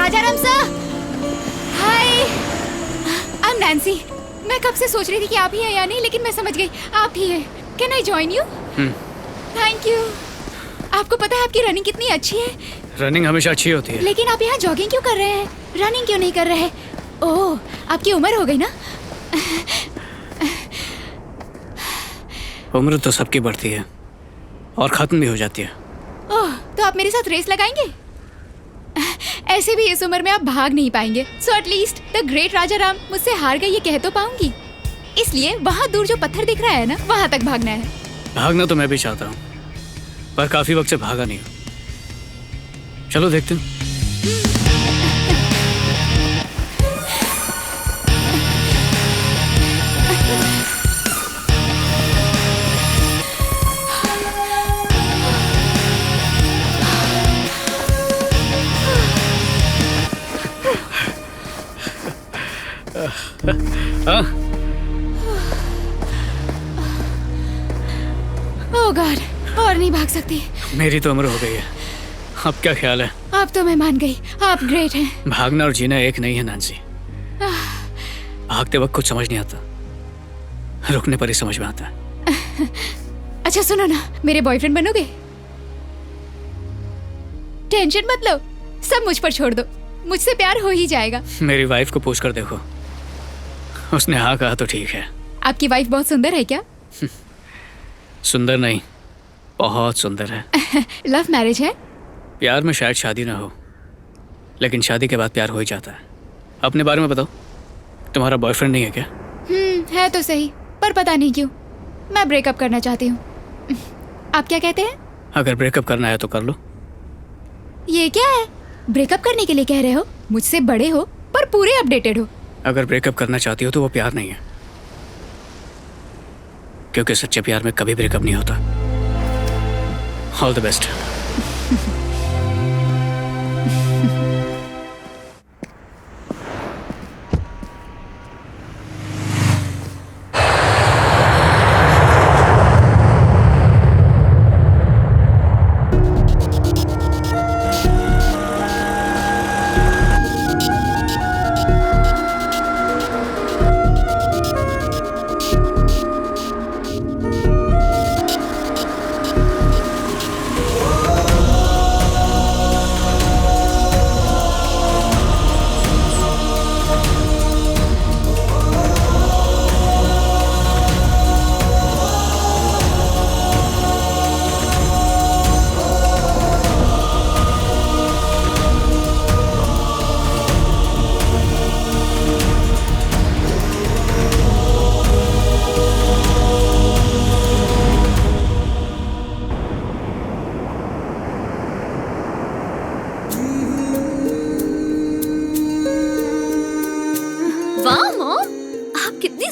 Rajaram sir, hi. I am Nancy. मैं कब से सोच रही थी कि आप ही हैं या नहीं, लेकिन मैं समझ गई आप ही हैं। Can I join you? Thank you. आपको पता है आपकी रनिंग कितनी अच्छी है? रनिंग हमेशा अच्छी होती है। लेकिन आप यहाँ जॉगिंग क्यों कर रहे हैं? रनिंग क्यों नहीं कर रहे हैं? ओह, आपकी उम्र हो गई ना? उम्र तो सबकी बढ़ती है और खत्म भी हो जाती है। ओह, तो आप मेरे साथ रेस लगाएंगे? ऐसे भी इस उम्र में आप भाग नहीं पाएंगे, so at least the great Rajaram मुझसे हार गए ये कह तो पाऊंगी। इसलिए वहाँ दूर जो पत्थर दिख रहा है ना, वहाँ तक भागना है। भागना तो मैं भी चाहता हूँ, पर काफी वक्त से भागा नहीं हूँ। चलो देखते हैं। ओह गॉड, और नहीं भाग सकती। मेरी तो उम्र हो गई है, अब क्या ख्याल है? अब तो मैं मान गई, आप ग्रेट हैं। भागना और जीना एक नहीं है नैन्सी। भागते वक्त कुछ समझ नहीं आता, रुकने पर ही समझ में आता है। अच्छा सुनो ना, मेरे बॉयफ्रेंड बनोगे? टेंशन मत लो, सब मुझ पर छोड़ दो, मुझसे प्यार हो ही जाएगा। मेरी वाइफ को पूछ कर देखो, उसने हाँ कहा तो ठीक है। आपकी वाइफ बहुत सुंदर है क्या? सुंदर नहीं, बहुत सुंदर है। लव मैरिज है? प्यार में शायद शादी ना हो, लेकिन शादी के बाद प्यार हो ही जाता है। अपने बारे में बताओ, तुम्हारा बॉयफ्रेंड नहीं है क्या? है तो सही, पर पता नहीं क्यों मैं ब्रेकअप करना चाहती हूँ। आप क्या कहते हैं? अगर ब्रेकअप करना है तो कर लो। ये क्या है, ब्रेकअप करने के लिए कह रहे हो? मुझसे बड़े हो पर पूरे अपडेटेड हो। अगर ब्रेकअप करना चाहती हो तो वो प्यार नहीं है, क्योंकि सच्चे प्यार में कभी ब्रेकअप नहीं होता। All the best.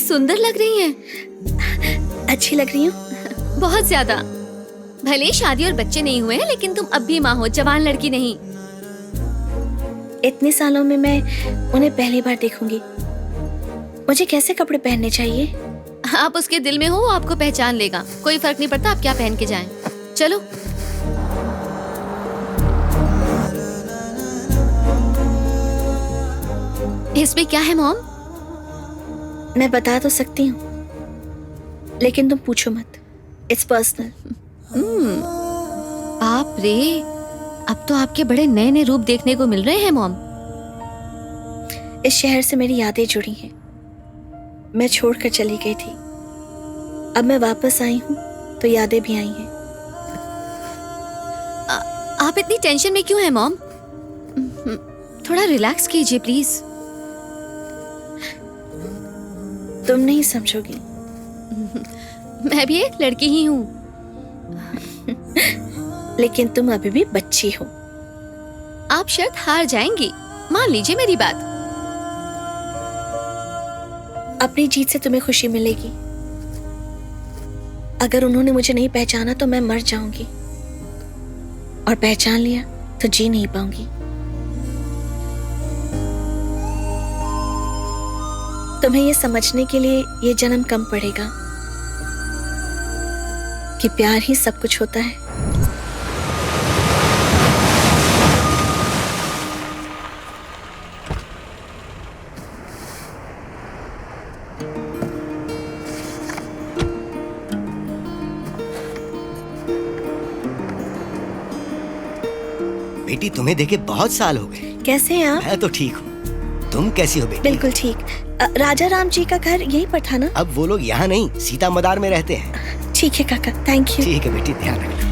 सुंदर लग रही हैं। अच्छी लग रही हूँ? बहुत ज्यादा। भले शादी और बच्चे नहीं हुए हैं, लेकिन तुम अब भी माँ हो, जवान लड़की नहीं। इतने सालों में मैं उन्हें पहली बार देखूंगी। मुझे कैसे कपड़े पहनने चाहिए? आप उसके दिल में हो, वो आपको पहचान लेगा। कोई फर्क नहीं पड़ता आप क्या पहन के जाएं। चलो। इसमें क्या है मॉम? मैं बता तो सकती हूँ, लेकिन तुम पूछो मत। It's personal. बाप रे, अब तो आपके बड़े नए नए रूप देखने को मिल रहे हैं मॉम। इस शहर से मेरी यादें जुड़ी हैं। मैं छोड़कर चली गई थी, अब मैं वापस आई हूँ तो यादें भी आई हैं। आप इतनी टेंशन में क्यों हैं मॉम? थोड़ा रिलैक्स कीजिए प्लीज। तुम नहीं समझोगी। मैं भी एक लड़की ही हूँ। लेकिन तुम अभी भी बच्ची हो। आप शर्त हार जाएंगी, मान लीजिए मेरी बात। अपनी जीत से तुम्हें खुशी मिलेगी। अगर उन्होंने मुझे नहीं पहचाना तो मैं मर जाऊंगी, और पहचान लिया तो जी नहीं पाऊंगी। तुम्हें यह समझने के लिए ये जन्म कम पड़ेगा कि प्यार ही सब कुछ होता है। बेटी तुम्हें देखे बहुत साल हो गए। कैसे हैं आप? मैं तो ठीक हूँ, तुम कैसी हो बेटी? बिल्कुल ठीक। राजा राम जी का घर यहीं पर था ना? अब वो लोग यहाँ नहीं, सीता मदार में रहते हैं। ठीक है काका, थैंक यू। ठीक है बेटी, ध्यान रखना।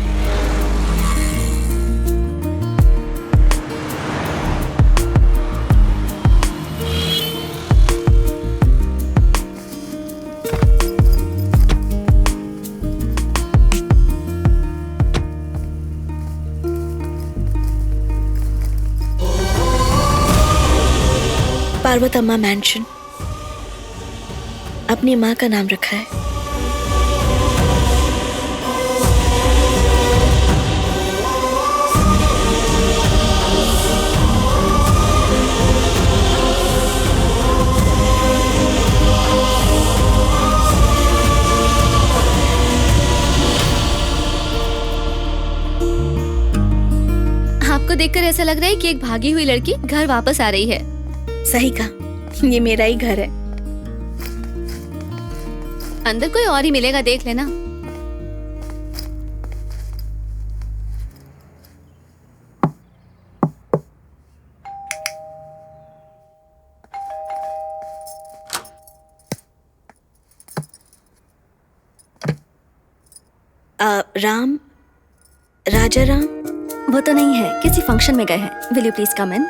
पार्वतम्मा मैंशन, अपनी माँ का नाम रखा है। आपको देखकर ऐसा लग रहा है कि एक भागी हुई लड़की घर वापस आ रही है। सही कहा, ये मेरा ही घर है। अंदर कोई और ही मिलेगा, देख लेना। राम, राजा राम? वो तो नहीं है, किसी फंक्शन में गए हैं। विल यू प्लीज कम इन?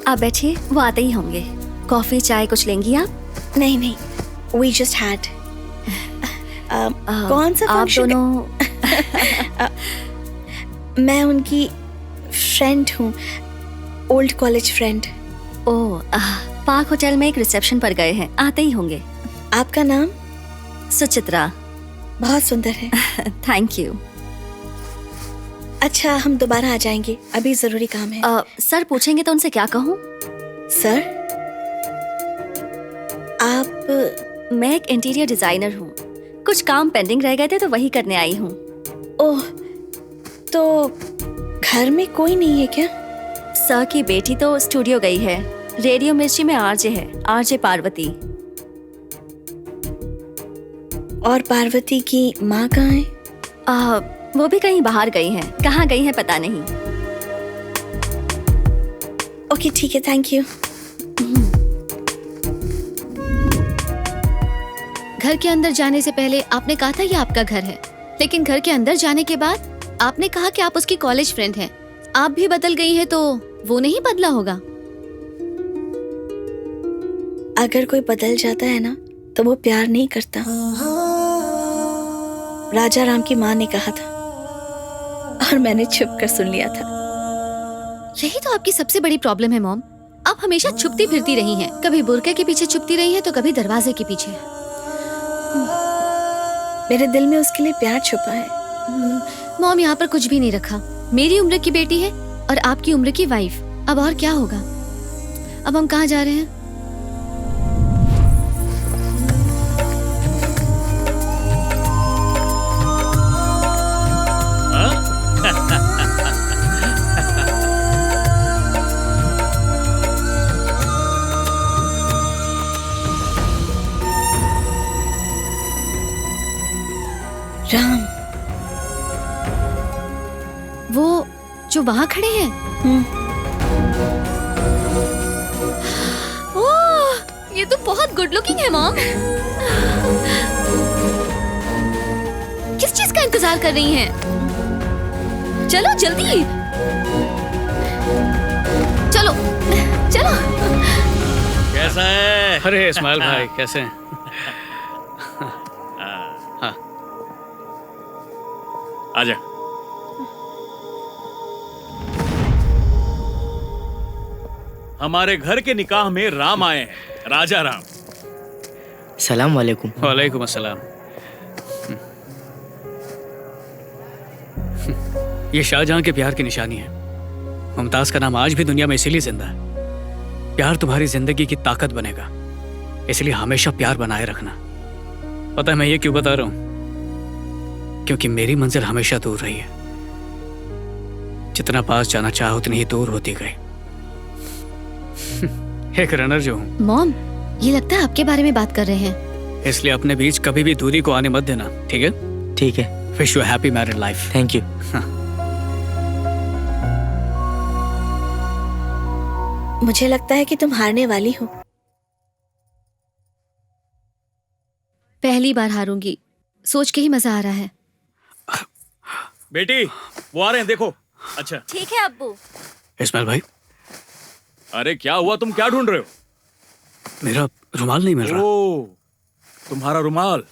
आप बैठिए, वो आते ही होंगे। कॉफी चाय कुछ लेंगी आप? नहीं नहीं, we just had। कौन सा आप फंक्शन? दोनों मैं उनकी फ्रेंड हूँ, ओल्ड कॉलेज फ्रेंड। ओह, पार्क होटल में एक रिसेप्शन पर गए हैं, आते ही होंगे। आपका नाम? सुचित्रा। बहुत सुंदर है। Thank you. अच्छा, हम दोबारा आ जाएंगे, अभी जरूरी काम है। सर पूछेंगे तो उनसे क्या कहूँ? सर, आप? मैं एक इंटीरियर डिजाइनर हूँ, कुछ काम पेंडिंग रह गए थे तो वही करने आई हूँ। ओह, तो घर में कोई नहीं है क्या? सर की बेटी तो स्टूडियो गई है। रेडियो मिर्ची में आरजे है, आरजे पार्वती। और पार्वती की माँ कहाँ है? वो भी कहीं बाहर गई हैं, कहाँ गई हैं पता नहीं। ओके ठीक है, थैंक यू। घर के अंदर जाने से पहले आपने कहा था ये आपका घर है, लेकिन घर के अंदर जाने के बाद आपने कहा कि आप उसकी कॉलेज फ्रेंड हैं। आप भी बदल गई हैं तो वो नहीं बदला होगा? अगर कोई बदल जाता है ना तो वो प्यार नहीं करता। राजा राम की माँ ने कहा था और मैंने छुप कर सुन लिया था। यही तो आपकी सबसे बड़ी प्रॉब्लम है मॉम। आप हमेशा छुपती फिरती रही हैं, कभी बुर्के के पीछे छुपती रही हैं तो कभी दरवाजे के पीछे। मेरे दिल में उसके लिए प्यार छुपा है। मॉम, यहाँ पर कुछ भी नहीं रखा। मेरी उम्र की बेटी है और आपकी उम्र की वाइफ। अब और क्या होगा? अब हम कहाँ जा रहे हैं? राम, वो जो वहाँ खड़े हैं। ओह, ये तो बहुत गुड लुकिंग है मॉम। किस चीज का इंतजार कर रही हैं? चलो जल्दी, चलो चलो। कैसा है? अरे इस्माइल भाई, कैसे हैं? हाँ, आजा। हमारे घर के निकाह में राम आए हैं, राजा राम। सलाम वालेकुम। वालेकुम अस्सलाम। ये शाहजहां के प्यार की निशानी है। मुमताज का नाम आज भी दुनिया में इसीलिए जिंदा है। प्यार तुम्हारी जिंदगी की ताकत बनेगा, इसलिए हमेशा प्यार बनाए रखना। पता है मैं ये क्यों बता रहा हूं? क्योंकि मेरी मंजिल हमेशा दूर रही है। जितना पास जाना चाहा उतनी ही दूर होती गई। एक रनर जो हूँ, मॉम, ये लगता है आपके बारे में बात कर रहे हैं। इसलिए अपने बीच कभी भी दूरी को आने मत देना, ठीक है? ठीक है, wish you happy married life. Thank you. मुझे लगता है कि तुम हारने वाली हो। पहली बार हारूंगी, सोच के ही मजा आ रहा है। बेटी वो आ रहे हैं, देखो। अच्छा ठीक है अब्बू। इस्माइल भाई, अरे क्या हुआ, तुम क्या ढूंढ रहे हो? मेरा रुमाल नहीं मिल रहा। ओ, तुम्हारा रुमाल।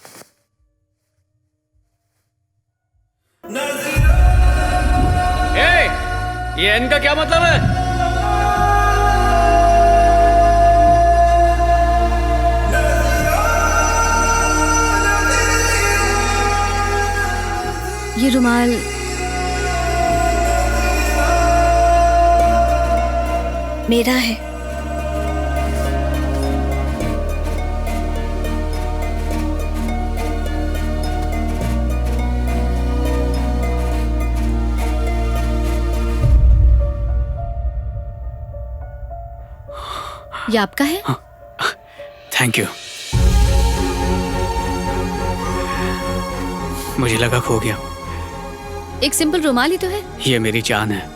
ये एन का क्या मतलब है? ये रुमाल मेरा है। ये आपका है? Thank you. मुझे लगा खो गया। एक सिंपल रुमाल ही तो है। ये मेरी जान है।